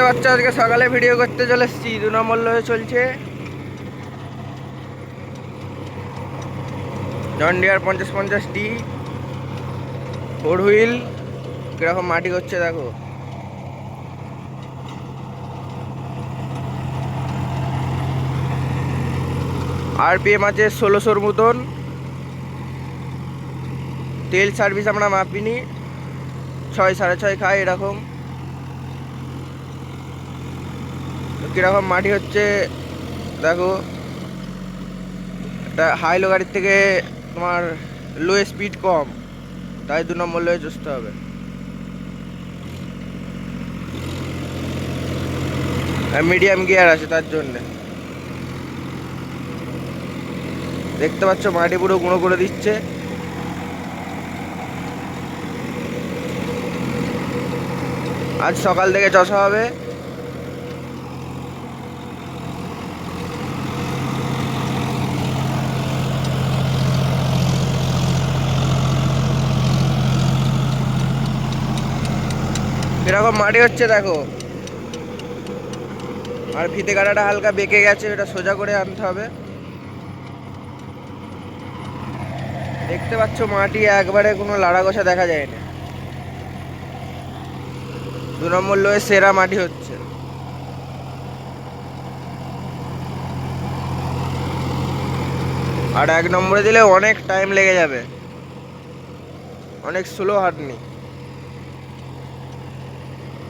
পাচ্ছ আজকে সকালে ভিডিও করতে চলে এসেছি। 2 নম্বর লোয়ে চলছে জন ডিয়ার 50-50D 4 হুইল। কিরকম মাটি করছে দেখো। আরপিএম আছে 1600-র মতন। তেল সার্ভিস আমরা মাপিনি, 6-6.5 খাই এরকম। কিরকম মাটি হচ্ছে দেখো। একটা হাইলো গাড়ির থেকে তোমার লো স্পিড কম, তাই 2 নম্বর লোয়ে চষতে হবে। মিডিয়াম গিয়ার আছে তার জন্য। দেখতে পাচ্ছ মাটি পুরো গুঁড়ো করে দিচ্ছে। আজ সকাল থেকে চষা হবে। এরকম মাটি হচ্ছে দেখো। আর ফিতে কাটাটা হালকা বেঁকে গেছে, এটা সোজা করে আনতে হবে। দেখতে পাচ্ছ মাটি একবারে কোনো লাড়া গোছা দেখা যায় না। 2 নম্বর লোয়ে সেরা মাটি হচ্ছে। আর 1 নম্বরে দিলে অনেক টাইম লেগে যাবে, অনেক স্লো হাঁটনি।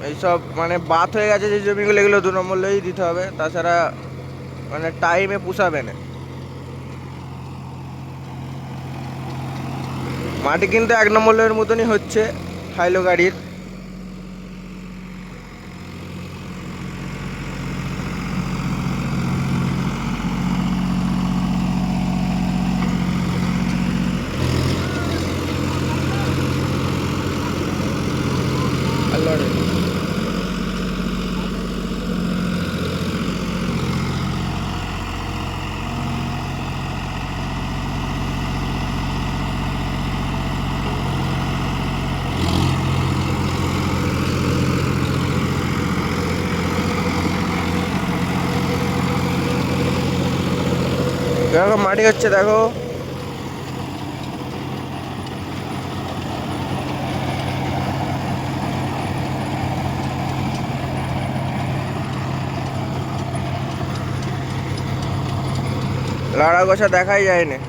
এইসব মানে বাত হয়ে গেছে যে জমিগুলো, এগুলো 2 নম্বর লোয়েই দিতে হবে, তাছাড়া মানে টাইমে পুষাবে না। মাটি কিন্তু 1 নম্বর লোয়ের মতনই হচ্ছে হাইলো গাড়ির। এরকম মাটি হচ্ছে দেখো। লাড়া গোছা দেখাই যায় না।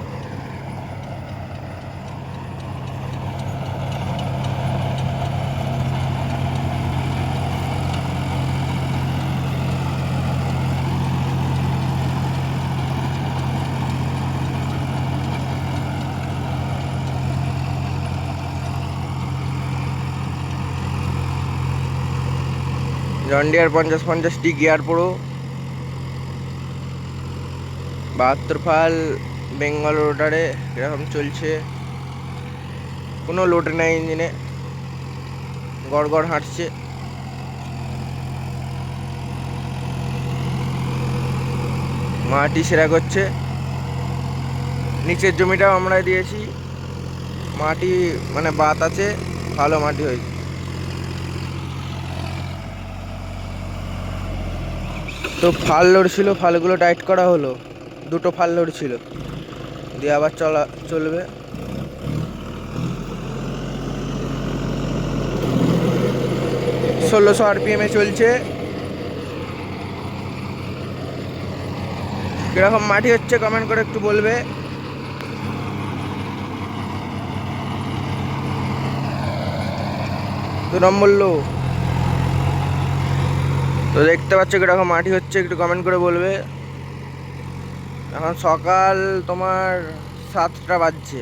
জন ডিয়ার 50-50D গিয়ার পুরো 72 ফাল বেঙ্গল রোটারে এরকম চলছে। কোনো লোড নেই ইঞ্জিনে, গড় গড় হাঁটছে। মাটি সেরা করছে। নিচের জমিটাও আমরা দিয়েছি, মাটি মানে বাত আছে, ভালো মাটি হয়েছে। তো ফাল লোড ছিল, ফালগুলো টাইট করা হলো। 2টো ফাল লোড ছিল, দিয়ে আবার চলবে। ষোলোশো আরপিএমে চলছে। কিরকম মাটি হচ্ছে কমেন্ট করে একটু বলবে। তো নম্বর লো তো দেখতে পাচ্ছ কিরকম মাটি হচ্ছে, একটু কমেন্ট করে বলবে। এখন সকাল তোমার 7টা বাজছে।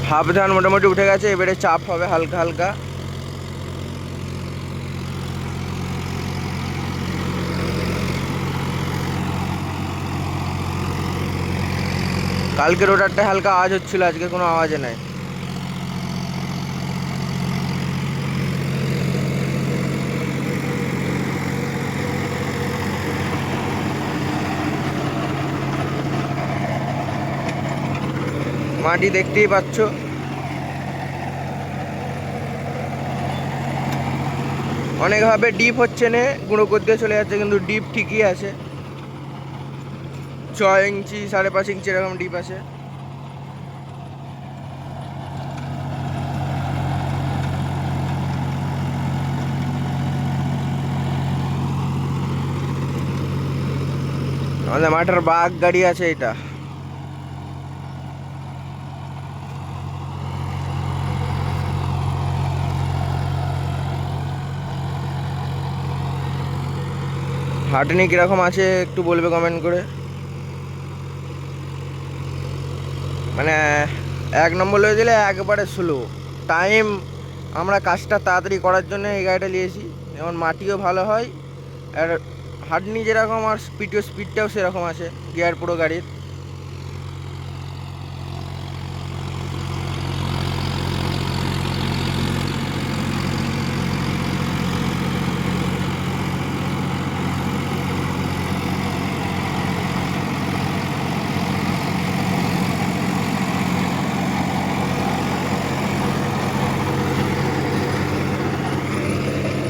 হাফ ধান মোটামুটি উঠে গেছে, এবারে চাপ হবে হালকা হালকা। কালকে রোটারটা হালকা আওয়াজ হচ্ছিল, আজকে কোনো আওয়াজে নাই। মাটি দেখতেই পাচ্ছ। অনেকভাবে ডিপ হচ্ছে না, গুঁড়ো করতে চলে যাচ্ছে, কিন্তু ডিপ ঠিকই আছে। 6 ইঞ্চি 5.5 ইঞ্চি এরকম ডিপ আছে। আমাদের মাঠের বাঘ গাড়ি আছে এটা। হাঁটনি কিরকম আছে একটু বলবে কমেন্ট করে। মানে 1 নম্বর হয়ে দিলে একবারে স্লো টাইম। আমরা কাজটা তাড়াতাড়ি করার জন্য এই গাড়িটা নিয়েছি, যেমন মাটিও ভালো হয়, আর হাঁটনি যেরকম আর স্পিডটাও সেরকম আছে গিয়ার পুরো গাড়ির।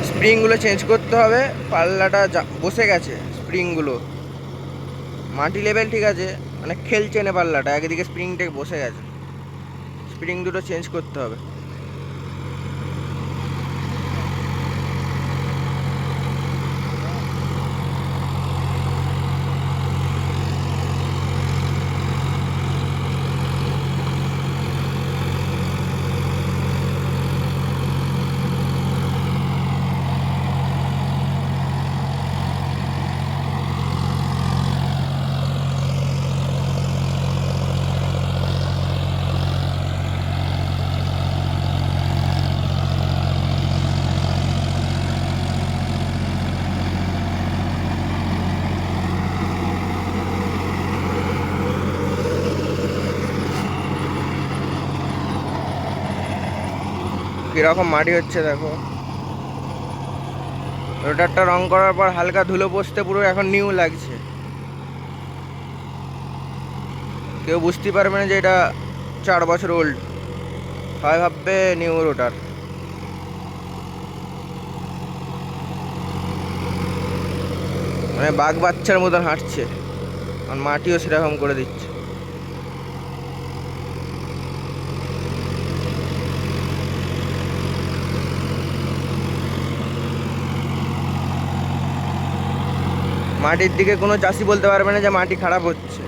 স্প্রিংগুলো চেঞ্জ করতে হবে, পাল্লাটা বসে গেছে স্প্রিংগুলো। মাটি লেভেল ঠিক আছে, মানে খেলছে না পাল্লাটা, একদিকে স্প্রিংটা বসে গেছে, স্প্রিং দুটো চেঞ্জ করতে হবে। কীরকম মাটি হচ্ছে দেখো। রোটারটা রং করার পর হালকা ধুলো বসতে পুরো এখন নিউ লাগছে। কেউ বুঝতে পারবে না যে এটা 4 বছর ওল্ড, সবাই ভাববে নিউ রোটার। মানে বাঘ বাচ্চার মতন হাঁটছে, আর মাটিও সেরকম করে দিচ্ছে। মাটির দিকে কোনো চাষি বলতে পারবে না যে মাটি খারাপ হচ্ছে।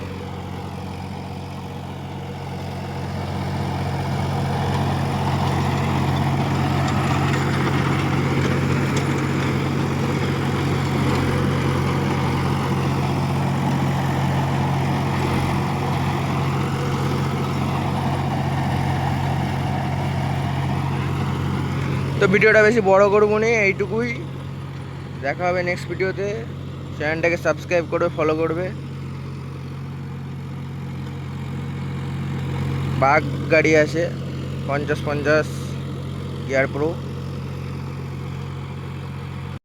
তো ভিডিওটা বেশি বড় করবো না, এইটুকুই। দেখা হবে নেক্সট ভিডিওতে। চ্যানেলটাকে সাবস্ক্রাইব করবে, ফলো করবে। বাঘ গাড়ি আছে 50 গিয়ার প্রো।